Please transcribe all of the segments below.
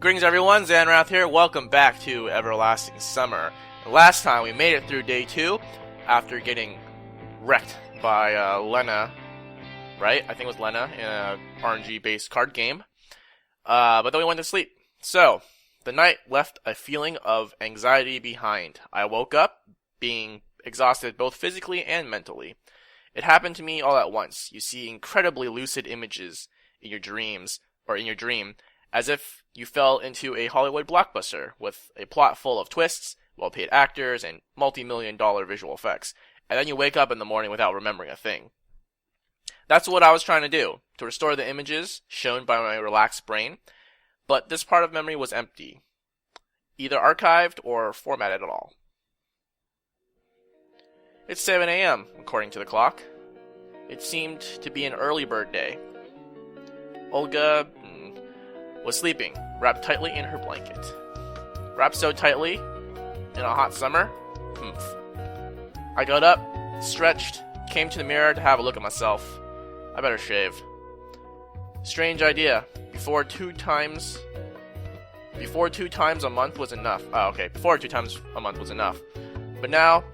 Greetings everyone, Zannrath here. Welcome back to Everlasting Summer. Last time we made it through day 2 after getting wrecked by Lena, right? I think it was Lena in a RNG-based card game. But then we went to sleep. So, the night left a feeling of anxiety behind. I woke up being exhausted both physically and mentally. It happened to me all at once. You see incredibly lucid images in your dreams, or in your dream, as if you fell into a Hollywood blockbuster with a plot full of twists, well-paid actors, and multi-million-dollar visual effects. And then you wake up in the morning without remembering a thing. That's what I was trying to do, to restore the images shown by my relaxed brain, but this part of memory was empty, either archived or formatted at all. It's 7 a.m., according to the clock. It seemed to be an early bird day. Olga was sleeping, wrapped tightly in her blanket. Wrapped so tightly, in a hot summer, I got up, stretched, came to the mirror to have a look at myself. I better shave. Strange idea. Before two times a month was enough. Before 2 times a month was enough. But now,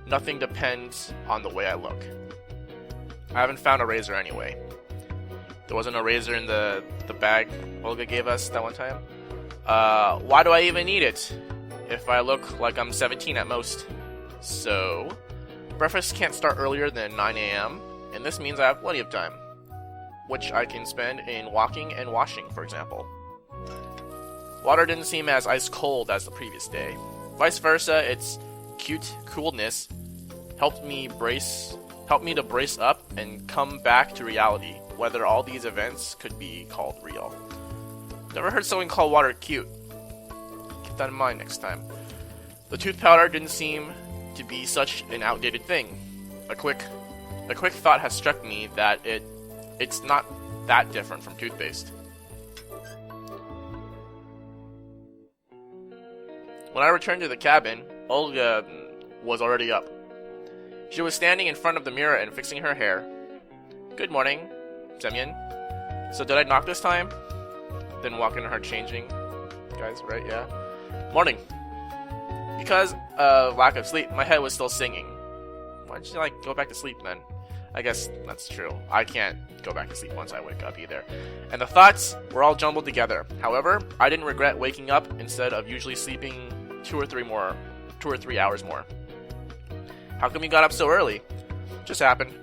nothing depends on the way I look. I haven't found a razor anyway. There wasn't a razor in the bag Olga gave us that one time. Why do I even need it if I look like I'm 17 at most? So, breakfast can't start earlier than 9 a.m., and this means I have plenty of time, which I can spend in walking and washing, for example. Water didn't seem as ice cold as the previous day. Vice versa, its cute coolness helped me to brace up and come back to reality, whether all these events could be called real. Never heard someone call water cute. Keep that in mind next time. The tooth powder didn't seem to be such an outdated thing. A quick thought has struck me that it's not that different from toothpaste. When I returned to the cabin, Olga was already up. She was standing in front of the mirror and fixing her hair. Good morning, Semyon. So did I knock this time? Then walk in her changing. Guys, right? Yeah. Morning. Because of lack of sleep, my head was still singing. Why don't you, go back to sleep then? I guess that's true. I can't go back to sleep once I wake up either. And the thoughts were all jumbled together. However, I didn't regret waking up instead of usually sleeping 2 or 3 hours more. How come you got up so early? Just happened.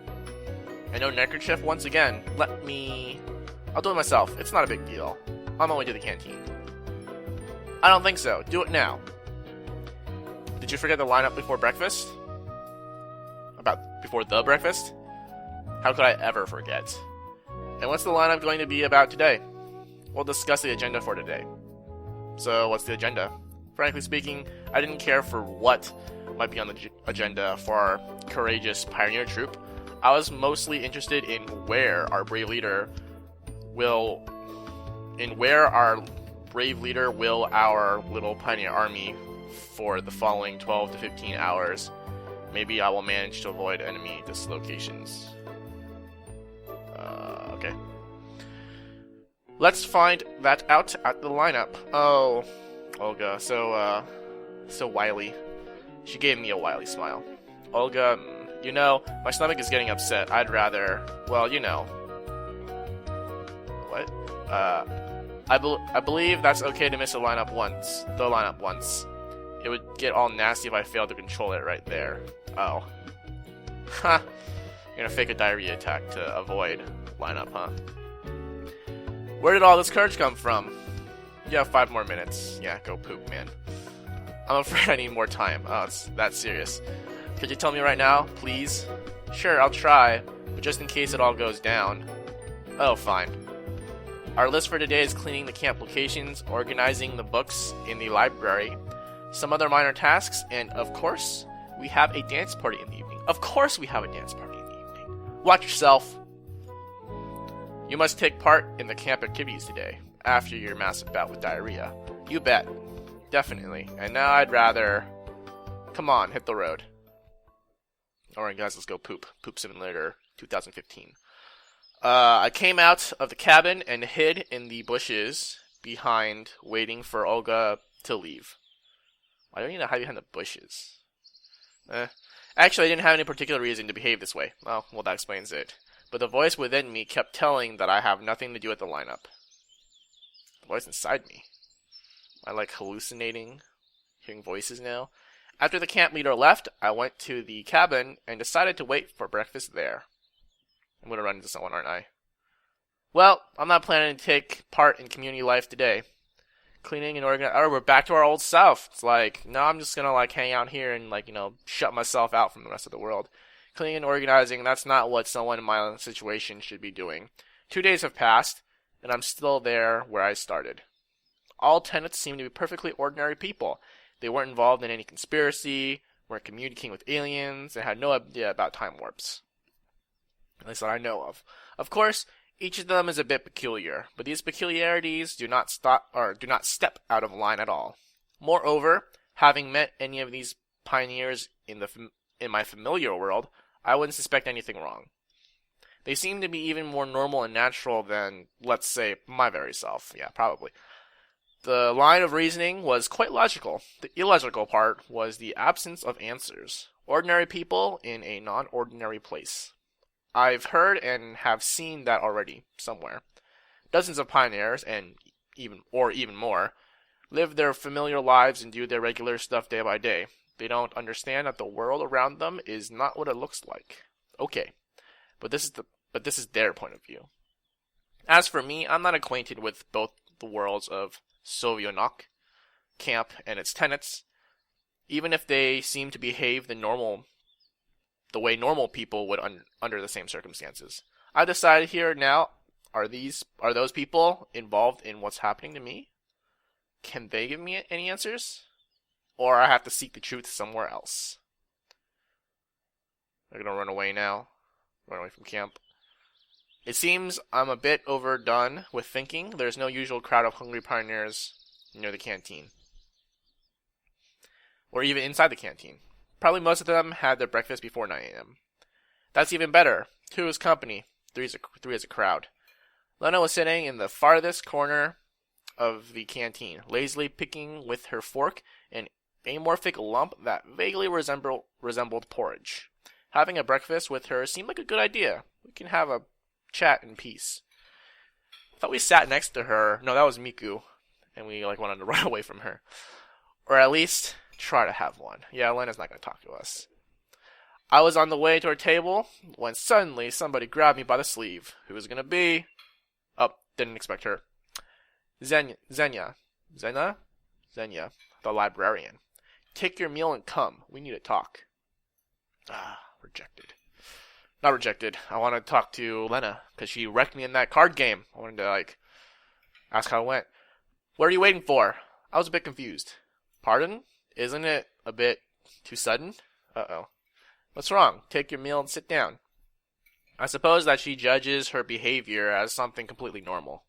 I know neckerchief once again. I'll do it myself. It's not a big deal. I'm on my way to the canteen. I don't think so. Do it now. Did you forget the lineup before breakfast? Before the breakfast? How could I ever forget? And what's the lineup going to be about today? We'll discuss the agenda for today. So, what's the agenda? Frankly speaking, I didn't care for what might be on the agenda for our courageous pioneer troop. I was mostly interested in where our brave leader will our little pioneer army for the following 12 to 15 hours. Maybe I will manage to avoid enemy dislocations. Okay. Let's find that out at the lineup. Oh, Olga, so wily. She gave me a wily smile. Olga, my stomach is getting upset. I'd rather, What? I believe that's okay to miss the lineup once. It would get all nasty if I failed to control it right there. Oh. Ha! You're gonna fake a diarrhea attack to avoid lineup, huh? Where did all this courage come from? You have 5 more minutes. Yeah, go poop, man. I'm afraid I need more time. Oh, it's that serious. Could you tell me right now, please? Sure, I'll try, but just in case it all goes down. Oh, fine. Our list for today is cleaning the camp locations, organizing the books in the library, some other minor tasks, and of course, we have a dance party in the evening. Watch yourself. You must take part in the camp activities today, after your massive bout with diarrhea. You bet. Definitely. And now I'd rather... Come on, hit the road. Alright guys, let's go poop. Poop Simulator 2015. I came out of the cabin and hid in the bushes behind, waiting for Olga to leave. Why do I need to hide behind the bushes? Actually, I didn't have any particular reason to behave this way. Well, that explains it. But the voice within me kept telling that I have nothing to do with the lineup. The voice inside me. Am I like hallucinating? Hearing voices now? After the camp leader left, I went to the cabin and decided to wait for breakfast there. I'm going to run into someone, aren't I? Well, I'm not planning to take part in community life today. Cleaning and organizing. Oh, we're back to our old self. It's like, no, I'm just gonna like hang out here and like, shut myself out from the rest of the world. Cleaning and organizing, that's not what someone in my situation should be doing. 2 days have passed, and I'm still there where I started. All tenants seem to be perfectly ordinary people. They weren't involved in any conspiracy, weren't communicating with aliens, and had no idea about time warps. At least that I know of. Of course, each of them is a bit peculiar, but these peculiarities do not step out of line at all. Moreover, having met any of these pioneers in my familiar world, I wouldn't suspect anything wrong. They seem to be even more normal and natural than, let's say, my very self. Yeah, probably. The line of reasoning was quite logical. The illogical part was the absence of answers. Ordinary people in a non-ordinary place. I've heard and have seen that already, somewhere. Dozens of pioneers, and even more, live their familiar lives and do their regular stuff day by day. They don't understand that the world around them is not what it looks like. Okay, but this is their point of view. As for me, I'm not acquainted with both the worlds of Sovionok, camp, and its tenants. Even if they seem to behave the way normal people would under the same circumstances. I decided here now, are those people involved in what's happening to me? Can they give me any answers? Or I have to seek the truth somewhere else. They're gonna run away now. Run away from camp. It seems I'm a bit overdone with thinking. There's no usual crowd of hungry pioneers near the canteen. Or even inside the canteen. Probably most of them had their breakfast before 9 a.m. That's even better. 2 is company. 3 is a crowd. Lena was sitting in the farthest corner of the canteen, lazily picking with her fork an amorphic lump that vaguely resembled porridge. Having a breakfast with her seemed like a good idea. We can have a chat in peace. I thought we sat next to her. No, that was Miku. And we wanted to run away from her. Or at least try to have one. Yeah, Lena's not going to talk to us. I was on the way to her table when suddenly somebody grabbed me by the sleeve. Who was it going to be? Oh, didn't expect her. Zenya, the librarian. Take your meal and come. We need to talk. Rejected. Not rejected. I want to talk to Lena, because she wrecked me in that card game. I wanted to, ask how it went. What are you waiting for? I was a bit confused. Pardon? Isn't it a bit too sudden? Uh-oh. What's wrong? Take your meal and sit down. I suppose that she judges her behavior as something completely normal.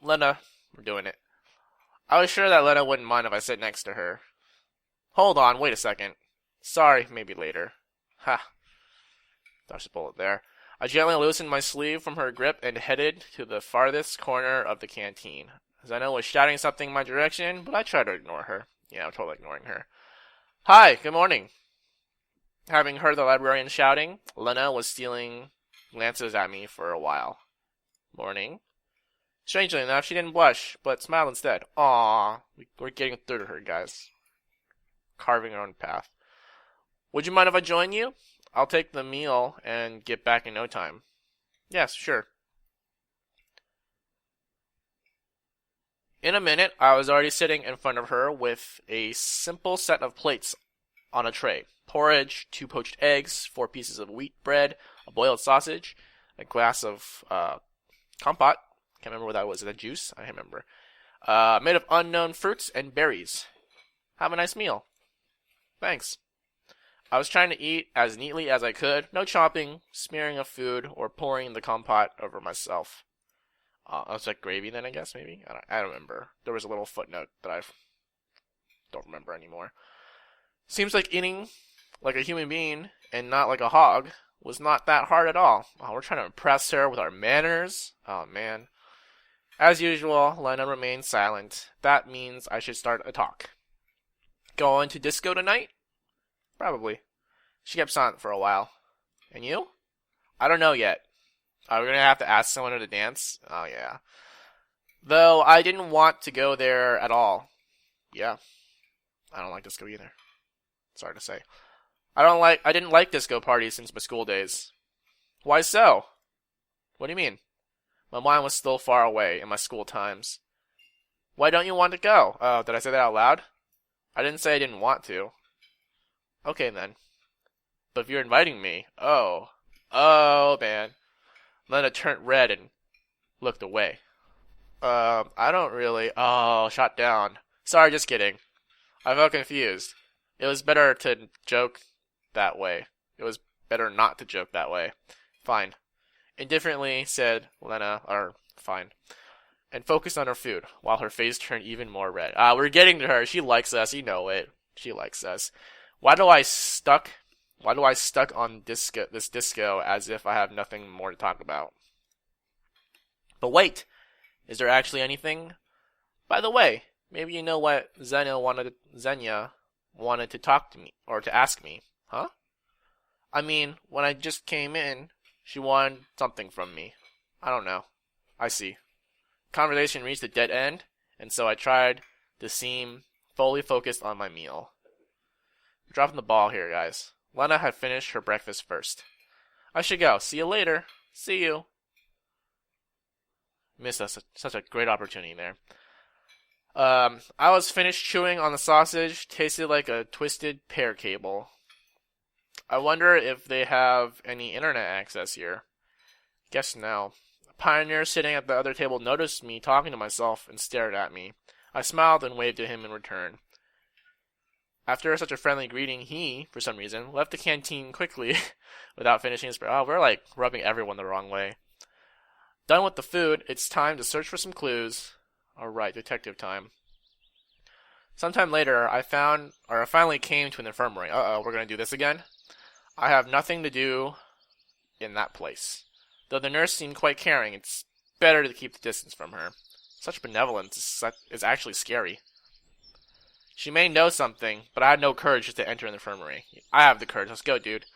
Lena, we're doing it. I was sure that Lena wouldn't mind if I sit next to her. Hold on, wait a second. Sorry, maybe later. Ha. Dodged a bullet there. I gently loosened my sleeve from her grip and headed to the farthest corner of the canteen. Zannrath was shouting something in my direction, but I tried to ignore her. Yeah, I'm totally ignoring her. Hi, good morning. Having heard the librarian shouting, Lena was stealing glances at me for a while. Morning. Strangely enough, she didn't blush, but smiled instead. Aww, we're getting through to her, guys. Carving our own path. Would you mind if I join you? I'll take the meal and get back in no time. Yes, sure. In a minute, I was already sitting in front of her with a simple set of plates on a tray. Porridge, 2 poached eggs, 4 pieces of wheat bread, a boiled sausage, a glass of compote. Can't remember what that was. Is that juice? I can't remember. Made of unknown fruits and berries. Have a nice meal. Thanks. I was trying to eat as neatly as I could. No chomping, smearing of food, or pouring the compote over myself. I was like gravy then, I guess, maybe? I don't remember. There was a little footnote that I don't remember anymore. Seems like eating like a human being and not like a hog. was not that hard at all. Oh, we're trying to impress her with our manners. Oh, man. As usual, Lena remained silent. That means I should start a talk. Going to disco tonight? Probably. She kept silent for a while. And you? I don't know yet. Are we gonna have to ask someone to dance? Oh, yeah. Though I didn't want to go there at all. Yeah. I don't like disco either. Sorry to say. I didn't like disco parties since my school days. Why so? What do you mean? My mind was still far away in my school times. Why don't you want to go? Oh, did I say that out loud? I didn't say I didn't want to. Okay then. But if you're inviting me, oh, man. Lena turned red and looked away. I don't really. Oh, shot down. Sorry, just kidding. I felt confused. It was better to joke that way. It was better not to joke that way. Fine. Indifferently said Lena, fine. And focused on her food, while her face turned even more red. We're getting to her. She likes us. You know it. She likes us. Why do I stuck on this disco as if I have nothing more to talk about? But wait, is there actually anything? By the way, maybe you know what Zenya wanted to talk to me, or to ask me, huh? I mean, when I just came in, she wanted something from me. I don't know. I see. Conversation reached a dead end, and so I tried to seem fully focused on my meal. I'm dropping the ball here, guys. Lena had finished her breakfast first. I should go. See you later. See you. Missed such a great opportunity there. I was finished chewing on the sausage. Tasted like a twisted pear cable. I wonder if they have any internet access here. Guess no. A pioneer sitting at the other table noticed me talking to myself and stared at me. I smiled and waved to him in return. After such a friendly greeting, he, for some reason, left the canteen quickly without finishing his breakfast. Oh, we're like rubbing everyone the wrong way. Done with the food, it's time to search for some clues. Alright, detective time. Sometime later, I finally came to an infirmary. Uh-oh, we're gonna do this again? I have nothing to do in that place. Though the nurse seemed quite caring, it's better to keep the distance from her. Such benevolence is actually scary. She may know something, but I had no courage just to enter an infirmary. I have the courage. Let's go, dude.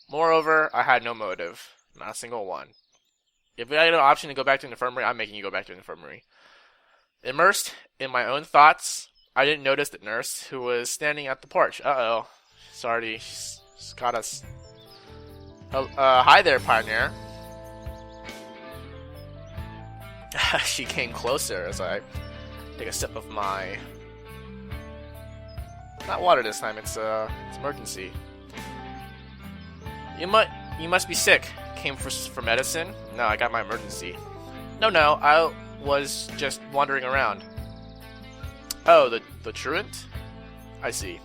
Moreover, I had no motive. Not a single one. If I had an option to go back to an infirmary, I'm making you go back to an infirmary. Immersed in my own thoughts, I didn't notice the nurse, who was standing at the porch. Uh-oh. Sorry, she's got us. Hi there, Pioneer. She came closer as I take a sip of my... Not water this time, it's emergency. You must be sick. Came for medicine? No, I got my emergency. No, I was just wandering around. Oh, the truant? I see.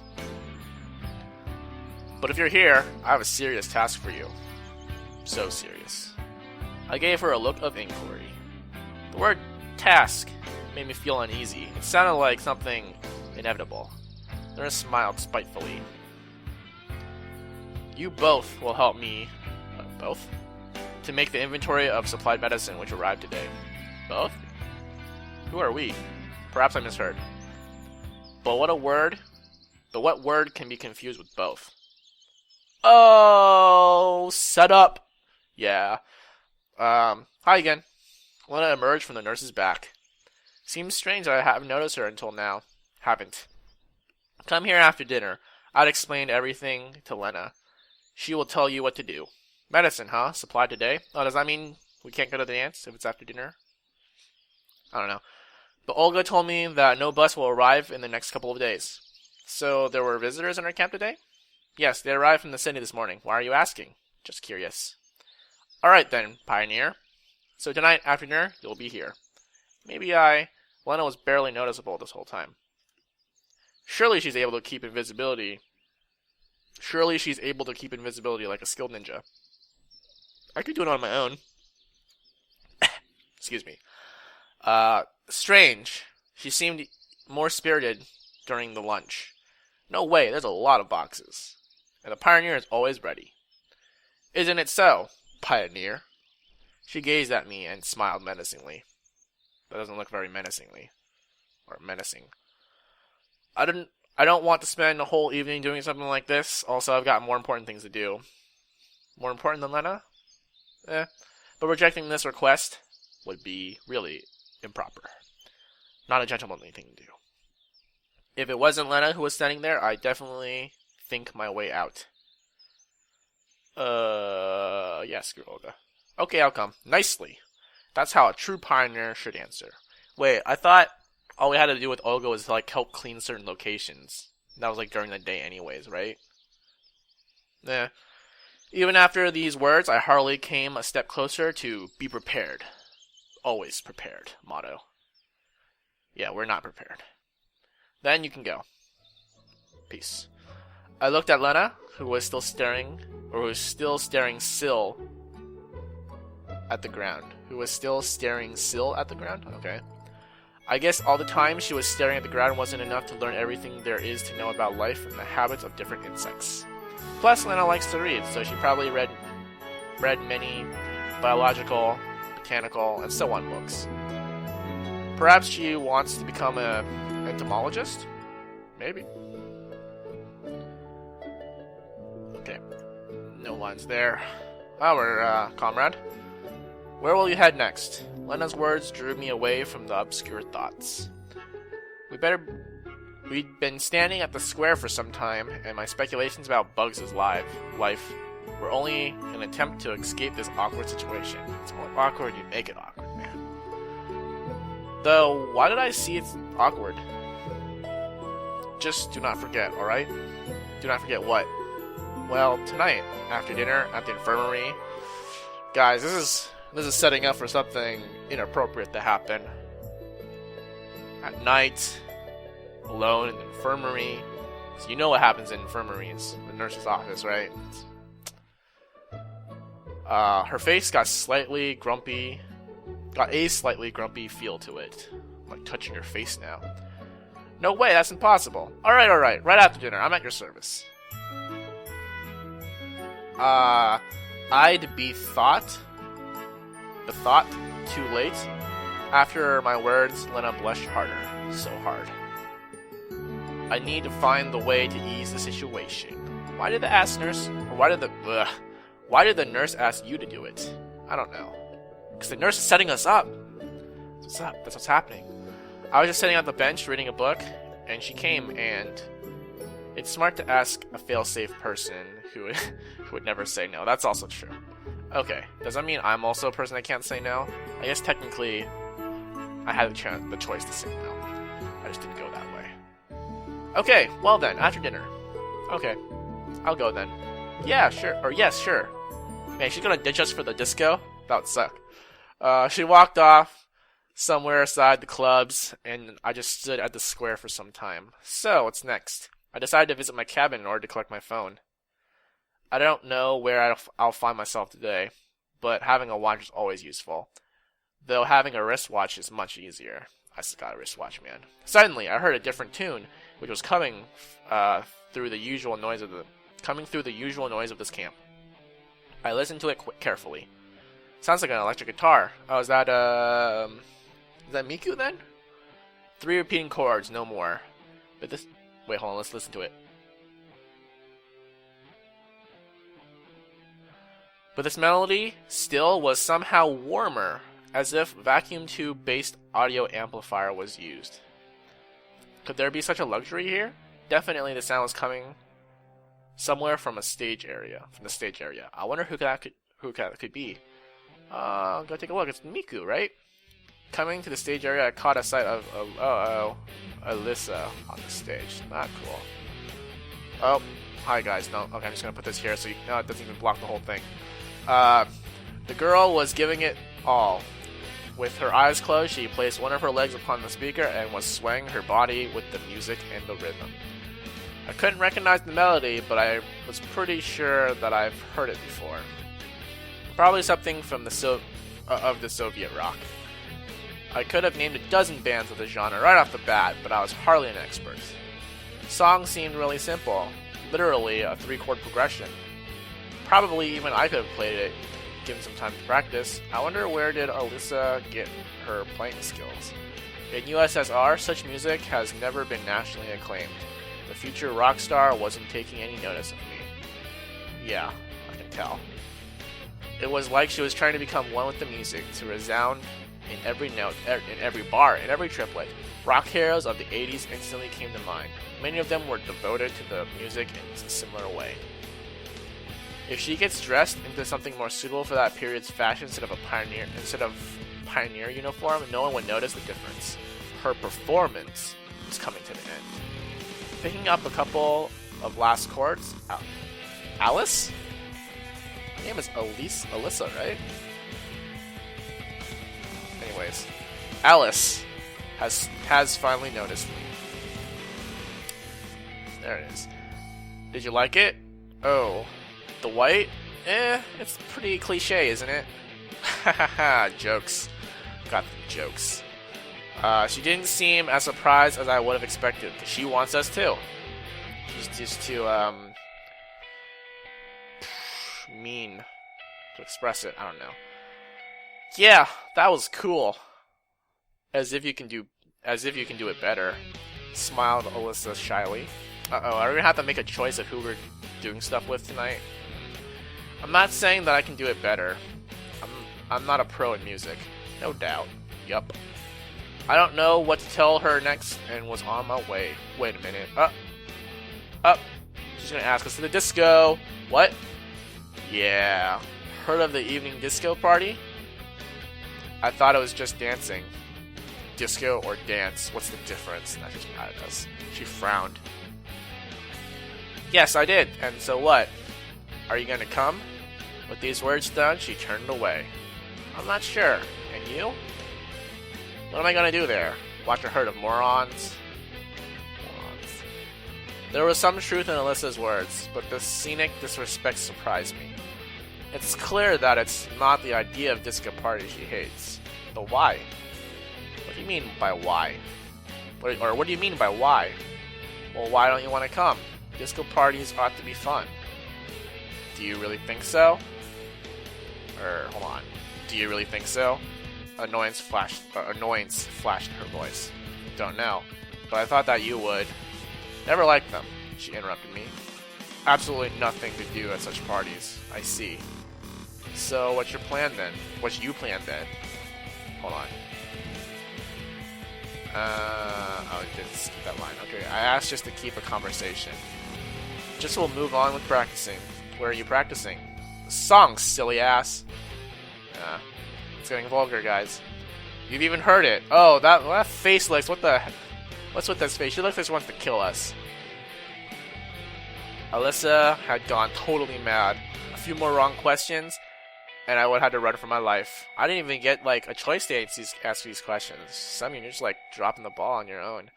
But if you're here, I have a serious task for you. So serious. I gave her a look of inquiry. The word task made me feel uneasy. It sounded like something inevitable. The nurse smiled spitefully. You both will help me... both? To make the inventory of supplied medicine which arrived today. Both? Who are we? Perhaps I misheard. But what word can be confused with both? Oh, set up. Yeah. Hi again. Lena emerged from the nurse's back. Seems strange that I haven't noticed her until now. Haven't. Come here after dinner. I'd explained everything to Lena. She will tell you what to do. Medicine, huh? Supplied today? Oh, does that mean we can't go to the dance if it's after dinner? I don't know. But Olga told me that no bus will arrive in the next couple of days. So there were visitors in our camp today? Yes, they arrived from the city this morning. Why are you asking? Just curious. Alright then, Pioneer. So tonight, after dinner, you'll be here. Lena was barely noticeable this whole time. Surely she's able to keep invisibility like a skilled ninja. I could do it on my own. Excuse me. Strange. She seemed more spirited during the lunch. No way, there's a lot of boxes. And the Pioneer is always ready. Isn't it so, pioneer? She gazed at me and smiled menacingly. That doesn't look very menacingly. Or menacing. I don't want to spend the whole evening doing something like this. Also, I've got more important things to do. More important than Lena? But rejecting this request would be really improper. Not a gentlemanly thing to do. If it wasn't Lena who was standing there, I'd definitely think my way out. Yeah, screw Olga. Okay, I'll come. Nicely. That's how a true pioneer should answer. Wait, I thought all we had to do with Olga was to, like, help clean certain locations. That was, like, during the day anyways, right? Even after these words, I hardly came a step closer to be prepared. Always prepared, motto. Yeah, we're not prepared. Then you can go. Peace. I looked at Lena, who was still staring still at the ground. Okay. I guess all the time she was staring at the ground wasn't enough to learn everything there is to know about life and the habits of different insects. Plus, Lena likes to read, so she probably read many biological, botanical, and so on books. Perhaps she wants to become an entomologist? Maybe. Okay. No one's there. Our comrade. Where will you head next? Lena's words drew me away from the obscure thoughts. We'd been standing at the square for some time, and my speculations about Bugs' life were only an attempt to escape this awkward situation. It's more awkward, you make it awkward, man. Though, why did I see it's awkward? Just do not forget, alright? Do not forget what? Well, tonight, after dinner, at the infirmary... Guys, this is setting up for something inappropriate to happen. At night... alone in the infirmary. So you know what happens in infirmaries, the nurse's office, right? Her face got a slightly grumpy feel to it. I'm like touching her face now. No way, that's impossible. Alright, right after dinner, I'm at your service. I'd be thought too late. After my words, Lena blushed harder, so hard. I need to find the way to ease the situation. Why did the nurse ask you to do it? I don't know. Because the nurse is setting us up. What's up? That's what's happening. I was just sitting on the bench reading a book, and she came, and it's smart to ask a fail-safe person who would never say no. That's also true. Okay, does that mean I'm also a person that can't say no? I guess technically I had the choice to say no. I just didn't go that way. Okay, well then, after dinner. Okay, I'll go then. Yeah, sure. Or yes, sure. Man, she's gonna ditch us for the disco? That would suck. She walked off somewhere aside the clubs, and I just stood at the square for some time. So, what's next? I decided to visit my cabin in order to collect my phone. I don't know where I'll find myself today, but having a watch is always useful. Though having a wristwatch is much easier. I just got a wristwatch, man. Suddenly, I heard a different tune, which was coming through the usual noise of this camp. I listened to it carefully. Sounds like an electric guitar. Oh, is that Miku then? 3 repeating chords, no more. But this... Wait, hold on, let's listen to it. But this melody still was somehow warmer, as if vacuum tube-based audio amplifier was used. Could there be such a luxury here? Definitely the sound was coming somewhere from the stage area. I wonder who that could be. Go take a look. It's Miku, right? Coming to the stage area, I caught a sight of Alyssa on the stage. Not cool. Oh, hi guys. No, okay, I'm just gonna put this here so it doesn't even block the whole thing. The girl was giving it all. With her eyes closed, she placed one of her legs upon the speaker and was swaying her body with the music and the rhythm. I couldn't recognize the melody, but I was pretty sure that I've heard it before. Probably something from the Soviet rock. I could have named a dozen bands of the genre right off the bat, but I was hardly an expert. The song seemed really simple, literally a 3-chord progression. Probably even I could have played it, given some time to practice. I wonder where did Alyssa get her playing skills? In USSR, such music has never been nationally acclaimed. The future rock star wasn't taking any notice of me. Yeah, I can tell. It was like she was trying to become one with the music, to resound in every note, in every bar, in every triplet. Rock heroes of the 80s instantly came to mind. Many of them were devoted to the music in a similar way. If she gets dressed into something more suitable for that period's fashion instead of pioneer uniform, no one would notice the difference. Her performance is coming to the end. Picking up a couple of last chords, Alice? Her name is Alyssa, right? Anyways, Alice has finally noticed me. There it is. Did you like it? Oh, the white? It's pretty cliche, isn't it? Hahaha, jokes. Got the jokes. She didn't seem as surprised as I would have expected. She wants us too. She's just too, mean to express it. I don't know. Yeah, that was cool. As if you can do it better. Smiled Alyssa shyly. Uh-oh, are we gonna have to make a choice of who we're doing stuff with tonight? I'm not saying that I can do it better. I'm not a pro in music. No doubt. Yup. I don't know what to tell her next and was on my way. Wait a minute. Up. She's gonna ask us to the disco. What? Yeah. Heard of the evening disco party? I thought it was just dancing. Disco or dance? What's the difference? That's just mad at us. She frowned. Yes, I did. And so what? Are you gonna come? With these words done, she turned away. I'm not sure. And you? What am I gonna do there? Watch a herd of morons? There was some truth in Alyssa's words, but the scenic disrespect surprised me. It's clear that it's not the idea of disco party she hates. But why? What do you mean by why? What do you mean by why? Well, why don't you want to come? Disco parties ought to be fun. Do you really think so? Hold on. Do you really think so? Annoyance flashed in her voice. Don't know, but I thought that you would. Never liked them, she interrupted me. Absolutely nothing to do at such parties. I see. So, what's your plan then? What's you plan then? Hold on. I didn't skip that line. Okay, I asked just to keep a conversation. Just we'll move on with practicing. Where are you practicing? The song, silly ass. It's getting vulgar, guys. You've even heard it. Oh, that face looks. What's with this face? She looks like she wants to kill us. Alyssa had gone totally mad. A few more wrong questions, and I would have had to run for my life. I didn't even get like a choice to ask these questions. Semyon, you're just like dropping the ball on your own.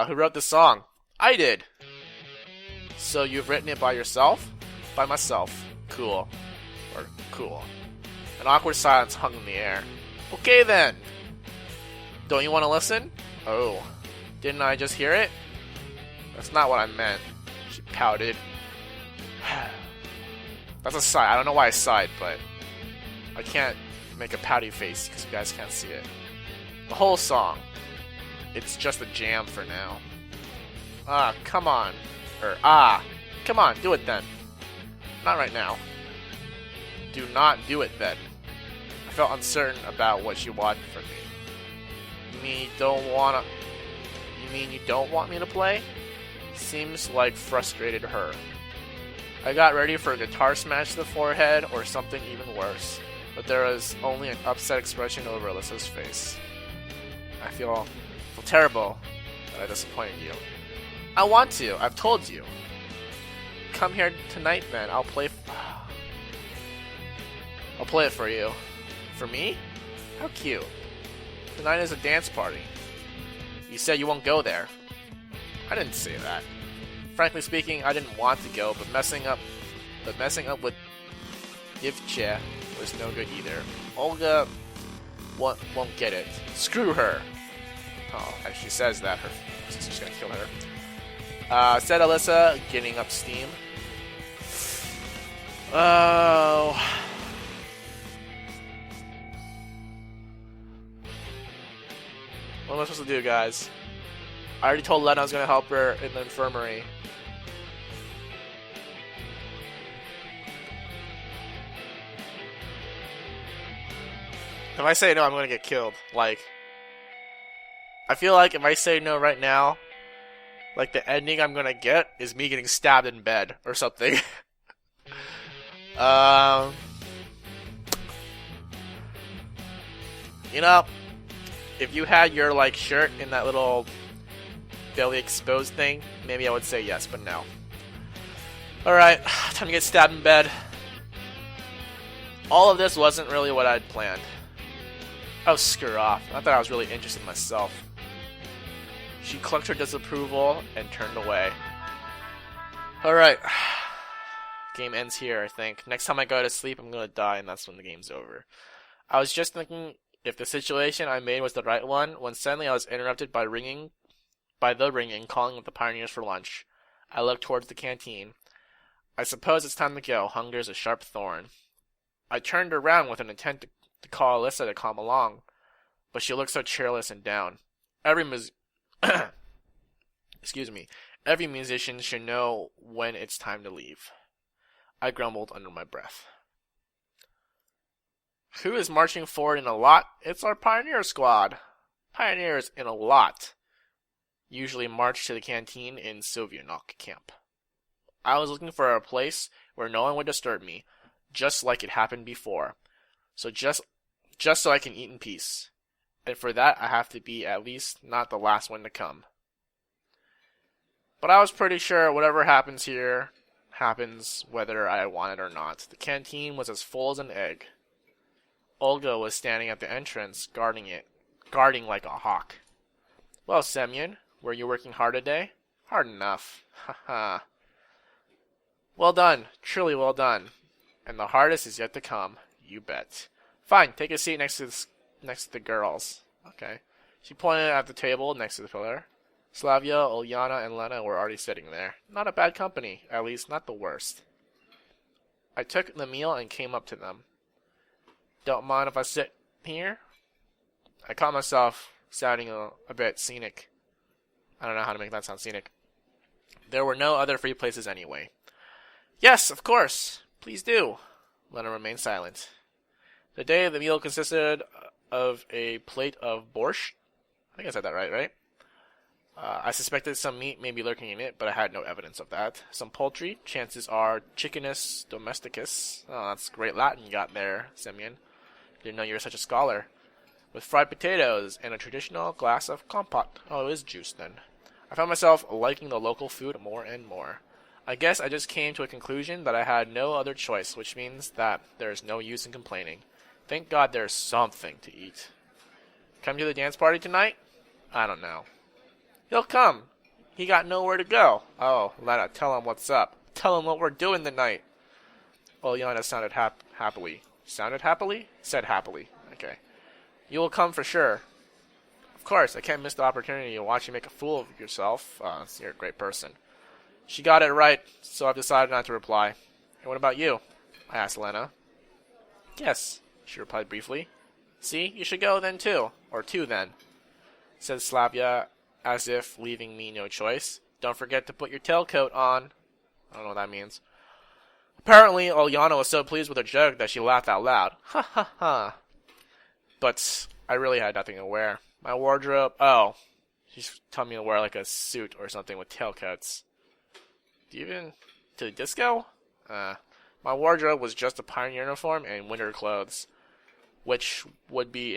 Who wrote the song? I did. So you've written it by yourself? By myself. Cool. Or cool. An awkward silence hung in the air. Okay then. Don't you want to listen? Oh. Didn't I just hear it? That's not what I meant. She pouted. That's a sigh. I don't know why I sighed, but I can't make a pouty face because you guys can't see it. The whole song. It's just a jam for now. Come on. Come on, do it then. Not right now. Do not do it then. I felt uncertain about what she wanted from me. You mean you don't want me to play? Seems like frustrated her. I got ready for a guitar smash to the forehead or something even worse, but there was only an upset expression over Alyssa's face. I feel terrible that I disappointed you. I want to. I've told you. Come here tonight then. I'll play it for you. For me? How cute. Tonight is a dance party. You said you won't go there. I didn't say that. Frankly speaking, I didn't want to go, but messing up with Ivche was no good either. Olga won't get it. Screw her. Oh, actually says that. Her sister's gonna kill her. Said Alyssa, getting up steam. Oh. What am I supposed to do, guys? I already told Lena I was gonna help her in the infirmary. If I say no, I'm gonna get killed. Like, I feel like if I say no right now, like the ending I'm gonna get is me getting stabbed in bed or something. You know, if you had your like shirt in that little belly exposed thing, maybe I would say yes, but no. Alright, time to get stabbed in bed. All of this wasn't really what I'd planned. Oh, screw off. I thought I was really interested in myself. She clucked her disapproval and turned away. Alright. Game ends here, I think. Next time I go to sleep, I'm gonna die, and that's when the game's over. I was just thinking if the situation I made was the right one, when suddenly I was interrupted by the ringing calling with the pioneers for lunch. I looked towards the canteen. I suppose it's time to go. Hunger's a sharp thorn. I turned around with an intent to call Alyssa to come along, but she looked so cheerless and down. Excuse me. Every musician should know when it's time to leave. I grumbled under my breath. Who is marching forward in a lot? It's our pioneer squad. Pioneers in a lot usually march to the canteen in Sovionok camp. I was looking for a place where no one would disturb me, just like it happened before. So just so I can eat in peace. And for that, I have to be at least not the last one to come. But I was pretty sure whatever happens here happens whether I want it or not. The canteen was as full as an egg. Olga was standing at the entrance, guarding like a hawk. Well, Semyon, were you working hard today? Hard enough. Haha. Well done, truly well done. And the hardest is yet to come. You bet. Fine, take a seat next to the girls. Okay. She pointed at the table next to the pillar. Slavia, Ulyana, and Lena were already sitting there. Not a bad company, at least not the worst. I took the meal and came up to them. Don't mind if I sit here? I caught myself sounding a bit scenic. I don't know how to make that sound scenic. There were no other free places anyway. Yes, of course. Please do. Lena remained silent. The day of the meal consisted of a plate of borscht. I think I said that right? I suspected some meat may be lurking in it, but I had no evidence of that. Some poultry, chances are Chickenus domesticus. Oh, that's great Latin you got there, Semyon. Didn't know you were such a scholar. With fried potatoes and a traditional glass of compote. Oh, it is juice then. I found myself liking the local food more and more. I guess I just came to a conclusion that I had no other choice, which means that there is no use in complaining. Thank God there's something to eat. Come to the dance party tonight? I don't know. He'll come. He got nowhere to go. Oh, Lena, tell him what's up. Tell him what we're doing tonight. Ulyana sounded happily. Sounded happily? Said happily. Okay. You will come for sure. Of course, I can't miss the opportunity to watch you make a fool of yourself. You're a great person. She got it right, so I've decided not to reply. And what about you? I asked Lena. Yes, she replied briefly. See, you should go then too. Or two then, said Slavia, as if leaving me no choice. Don't forget to put your tailcoat on. I don't know what that means. Apparently, Ulyana was so pleased with her joke that she laughed out loud. Ha ha ha. But I really had nothing to wear. My wardrobe... Oh, she's telling me to wear like a suit or something with tailcoats. Even to the disco? My wardrobe was just a pioneer uniform and winter clothes, which would be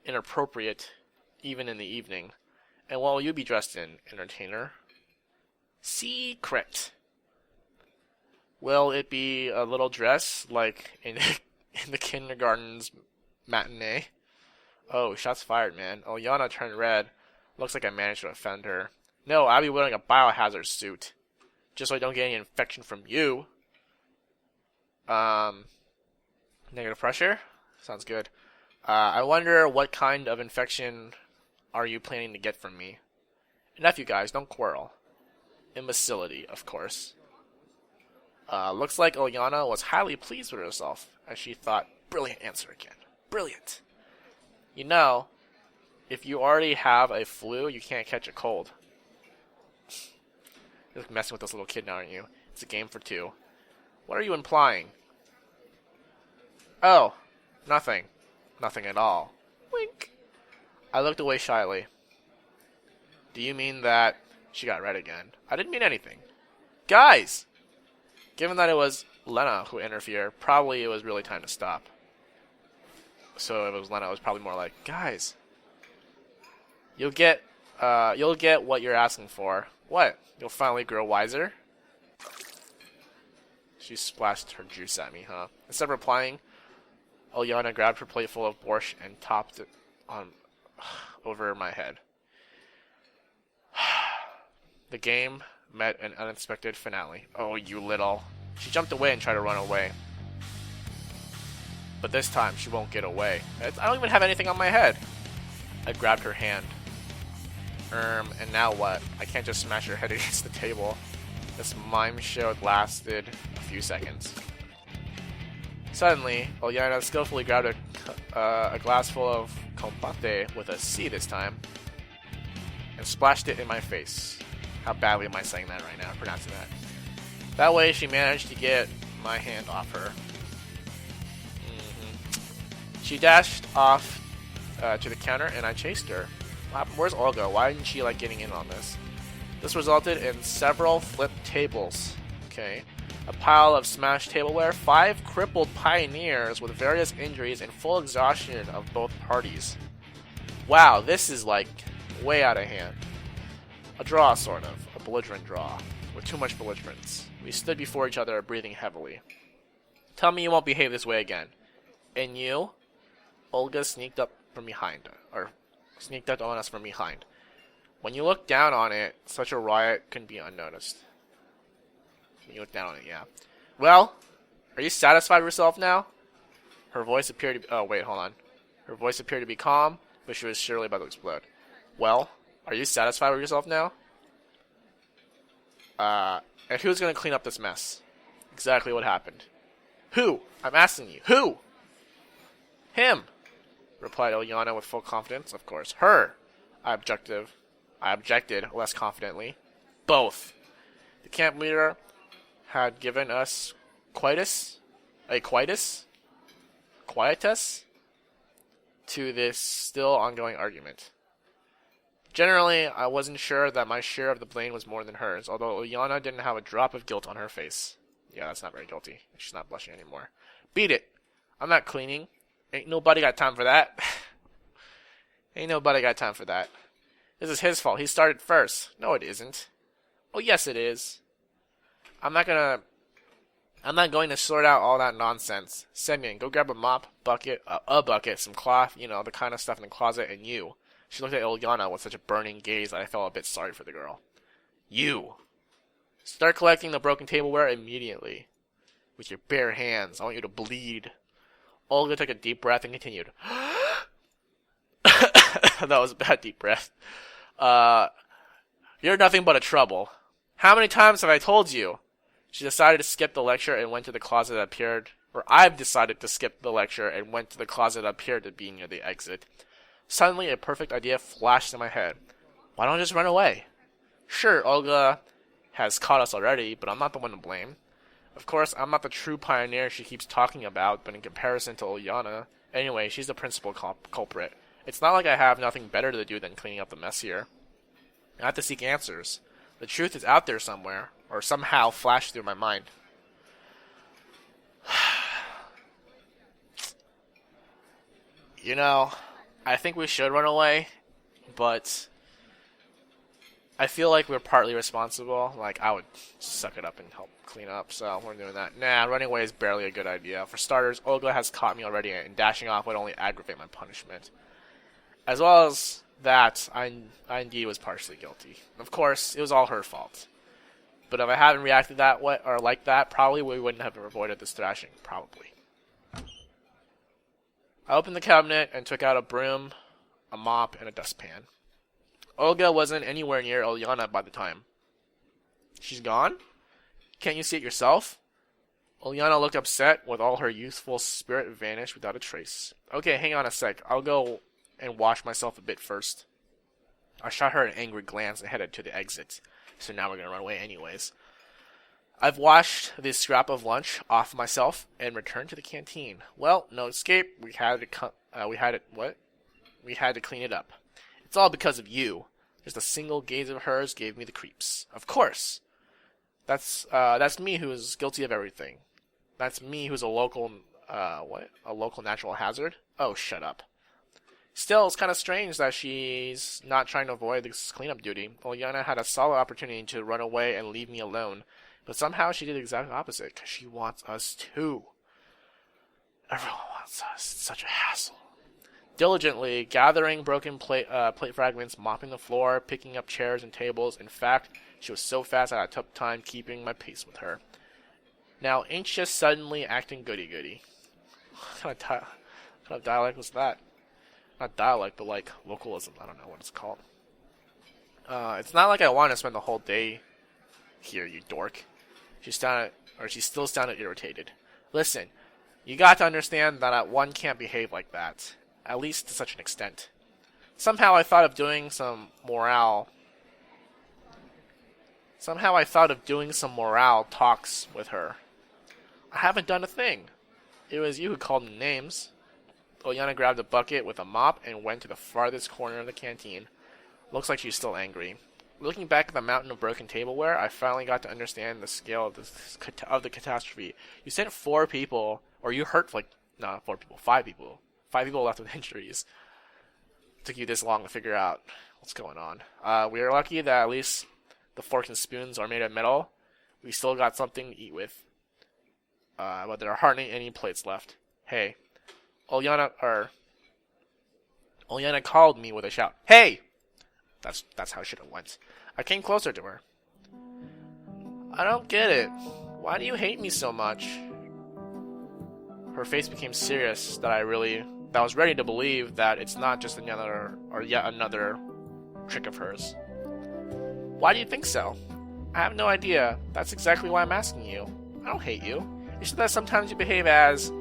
inappropriate even in the evening. And what will you be dressed in, entertainer? Secret. Will it be a little dress, like in the kindergarten's matinee? Oh, shots fired, man. Ulyana turned red. Looks like I managed to offend her. No, I'll be wearing a biohazard suit. Just so I don't get any infection from you. Negative pressure? Sounds good. I wonder what kind of infection are you planning to get from me? Enough, you guys, don't quarrel. Imbecility, of course. Looks like Ilyana was highly pleased with herself, as she thought, brilliant answer again. Brilliant. You know, if you already have a flu, you can't catch a cold. You're messing with this little kid now, aren't you? It's a game for two. What are you implying? Oh, nothing. Nothing at all. Wink. I looked away shyly. Do you mean that... She got red again. I didn't mean anything. Guys! Given that it was Lena who interfered, probably it was really time to stop. So if it was Lena, it was probably more like, guys, you'll get what you're asking for. What? You'll finally grow wiser? She splashed her juice at me, huh? Instead of replying, Ilyana grabbed her plate full of borscht and topped it on over my head. The game met an unexpected finale. Oh, you little... She jumped away and tried to run away. But this time, she won't get away. I don't even have anything on my head. I grabbed her hand. And now what? I can't just smash her head against the table. This mime show lasted a few seconds. Suddenly, Ilyana skillfully grabbed a glass full of compate with a C this time, and splashed it in my face. How badly am I saying that right now, pronouncing that? That way, she managed to get my hand off her. She dashed off to the counter, and I chased her. Where's Olga? Why isn't she like getting in on this? This resulted in several flipped tables. Okay. A pile of smashed tableware, 5 crippled pioneers with various injuries and full exhaustion of both parties. Wow, this is like way out of hand. A draw, sort of. A belligerent draw. With too much belligerence. We stood before each other, breathing heavily. Tell me you won't behave this way again. And you? Olga sneaked up from behind, or sneaked up on us from behind. When you look down on it, such a riot couldn't be unnoticed. When you look down on it, yeah. Well, are you satisfied with yourself now? Her voice appeared to be... Oh, wait, hold on. Her voice appeared to be calm, but she was surely about to explode. Well, are you satisfied with yourself now? And who's gonna clean up this mess? Exactly what happened. Who? I'm asking you. Who? Him, replied Ilyana with full confidence. Of course. Her. I objected less confidently. Both. The camp leader had given us quietus to this still ongoing argument. Generally, I wasn't sure that my share of the blame was more than hers, although Ilyana didn't have a drop of guilt on her face. Yeah, that's not very guilty. She's not blushing anymore. Beat it. I'm not cleaning. Ain't nobody got time for that. Ain't nobody got time for that. This is his fault. He started first. No, it isn't. Oh, yes, it is. I'm not going to sort out all that nonsense. Semyon, go grab a mop, bucket, some cloth, you know, the kind of stuff in the closet, and you. She looked at Ilyana with such a burning gaze that I felt a bit sorry for the girl. You. Start collecting the broken tableware immediately. With your bare hands. I want you to bleed. Olga took a deep breath and continued. That was a bad deep breath. You're nothing but a trouble. How many times have I told you? She decided to skip the lecture and went to the closet that appeared... Or I've decided to skip the lecture and went to the closet that appeared to be near the exit. Suddenly, a perfect idea flashed in my head. Why don't I just run away? Sure, Olga has caught us already, but I'm not the one to blame. Of course, I'm not the true pioneer she keeps talking about, but in comparison to Ilyana, anyway, she's the principal culprit. It's not like I have nothing better to do than cleaning up the mess here. I have to seek answers. The truth is out there somewhere, or somehow flashed through my mind. You know, I think we should run away, but I feel like we're partly responsible. Like, I would suck it up and help clean up, so we're doing that. Nah, running away is barely a good idea. For starters, Olga has caught me already, and dashing off would only aggravate my punishment. As well as that, I indeed was partially guilty. Of course, it was all her fault. But if I hadn't reacted that way, or like that, probably we wouldn't have avoided this thrashing. Probably. I opened the cabinet and took out a broom, a mop, and a dustpan. Olga wasn't anywhere near Ilyana by the time. She's gone? Can't you see it yourself? Ulyana looked upset, with all her youthful spirit vanished without a trace. Okay, hang on a sec. I'll go and wash myself a bit first. I shot her an angry glance and headed to the exit. So now we're gonna run away anyways. I've washed this scrap of lunch off myself and returned to the canteen. Well, no escape. We had to clean it up. It's all because of you. Just a single gaze of hers gave me the creeps. Of course. That's me who is guilty of everything. That's me who's a local natural hazard? Oh, shut up. Still, it's kind of strange that she's not trying to avoid this cleanup duty. Ulyana had a solid opportunity to run away and leave me alone. But somehow she did the exact opposite, because she wants us too. Everyone wants us. It's such a hassle. Diligently gathering broken plate fragments, mopping the floor, picking up chairs and tables. In fact, she was so fast I had a tough time keeping my pace with her. Now, ain't she just suddenly acting goody-goody? What kind of dialect was that? Not dialect, but like localism. I don't know what it's called. It's not like I want to spend the whole day here, you dork. She still sounded irritated. Listen, you got to understand that one can't behave like that. At least to such an extent. Somehow I thought of doing some morale talks with her. I haven't done a thing. It was you who called me names. Ulyana grabbed a bucket with a mop and went to the farthest corner of the canteen. Looks like she's still angry. Looking back at the mountain of broken tableware, I finally got to understand the scale of the catastrophe. You sent 4 people, or you hurt 5 people. 5 people left with injuries. Took you this long to figure out what's going on. We are lucky that at least the forks and spoons are made of metal. We still got something to eat with. But there are hardly any plates left. Hey, Ulyana called me with a shout. Hey! That's how it should have went. I came closer to her. I don't get it. Why do you hate me so much? Her face became serious that I was ready to believe that it's not just yet another trick of hers. Why do you think so? I have no idea. That's exactly why I'm asking you. I don't hate you. It's just that sometimes you behave as,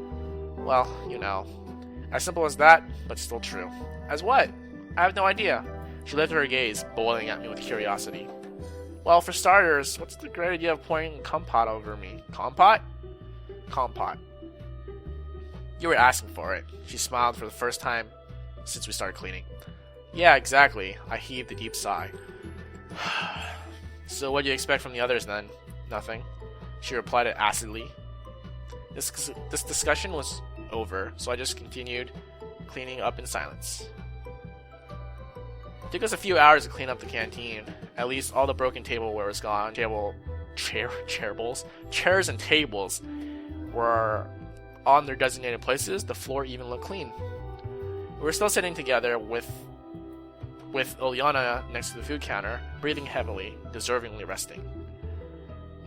well, you know. As simple as that, but still true. As what? I have no idea. She lifted her gaze, boiling at me with curiosity. Well, for starters, what's the great idea of pouring compote over me? Compote? Compote. You were asking for it. She smiled for the first time since we started cleaning. Yeah, exactly. I heaved a deep sigh. So what do you expect from the others then? Nothing. She replied it acidly. This discussion was over, so I just continued cleaning up in silence. It took us a few hours to clean up the canteen. At least all the broken tableware was gone. Chairs and tables were on their designated places. The floor even looked clean. We were still sitting together with Ulyana next to the food counter, breathing heavily, deservingly resting.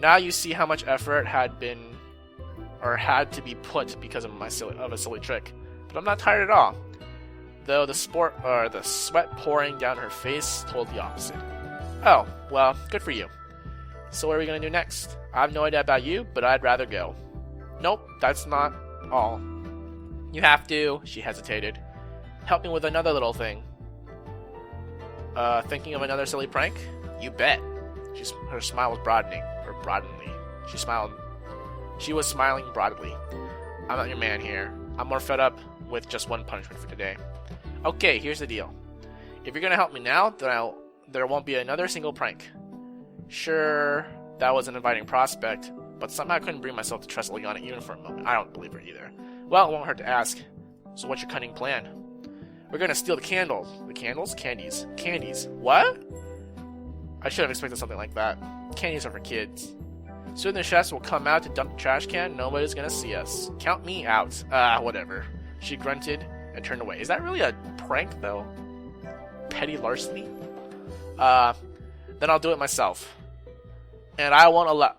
Now you see how much effort had to be put because of a silly trick. But I'm not tired at all. Though the sweat pouring down her face told the opposite. Oh, well, good for you. So what are we gonna do next? I have no idea about you, but I'd rather go. Nope, that's not all. You have to, she hesitated, help me with another little thing. Thinking of another silly prank? You bet. Her smile was broadening. She was smiling broadly. I'm not your man here. I'm more fed up with just one punishment for today. Okay, here's the deal. If you're gonna help me now, then there won't be another single prank. Sure, that was an inviting prospect, but somehow I couldn't bring myself to trust Ulyana even for a moment. I don't believe her either. Well, it won't hurt to ask. So what's your cunning plan? We're gonna steal the candles. The candles? Candies. Candies. What? I should have expected something like that. Candies are for kids. Soon the chefs will come out to dump the trash can. Nobody's gonna see us. Count me out. Whatever. She grunted and turned away. Is that really a prank, though? Petty larceny? Then I'll do it myself. And I won't allow...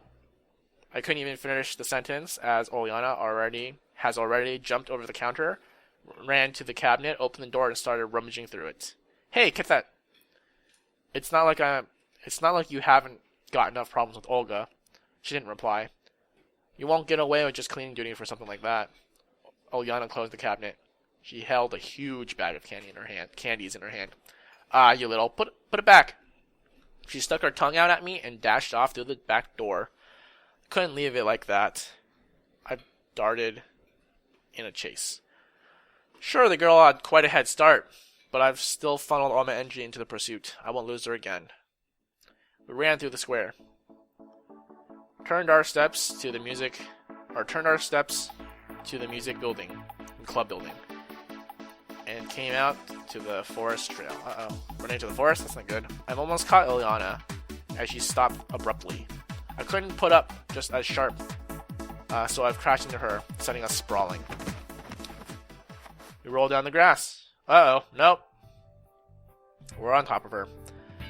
I couldn't even finish the sentence as Ulyana has already jumped over the counter, ran to the cabinet, opened the door, and started rummaging through it. Hey, get that! It's not like you haven't got enough problems with Olga. She didn't reply. You won't get away with just cleaning duty for something like that. Uliana closed the cabinet. She held a huge bag of candies in her hand. Ah, you little, put it back. She stuck her tongue out at me and dashed off through the back door. Couldn't leave it like that. I darted in a chase. Sure, the girl had quite a head start, but I've still funneled all my energy into the pursuit. I won't lose her again. We ran through the square. Turned our steps to the music building, club building, and came out to the forest trail. Running into the forest? That's not good. I've almost caught Ilyana as she stopped abruptly. I couldn't put up just as sharp, so I've crashed into her, sending us sprawling. We rolled down the grass. Nope. We're on top of her.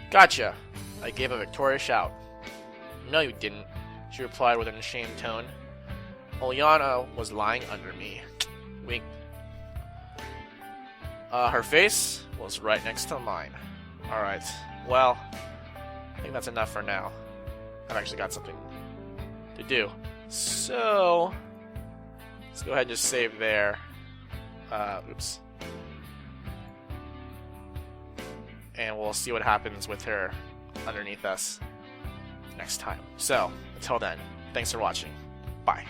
Gotcha! I gave a victorious shout. No, you didn't, she replied with an ashamed tone. Ilyana was lying under me. Wink. Her face was right next to mine. Alright, well, I think that's enough for now. I've actually got something to do. So, let's go ahead and just save there. Oops. And we'll see what happens with her underneath us next time. So, until then, thanks for watching. Bye.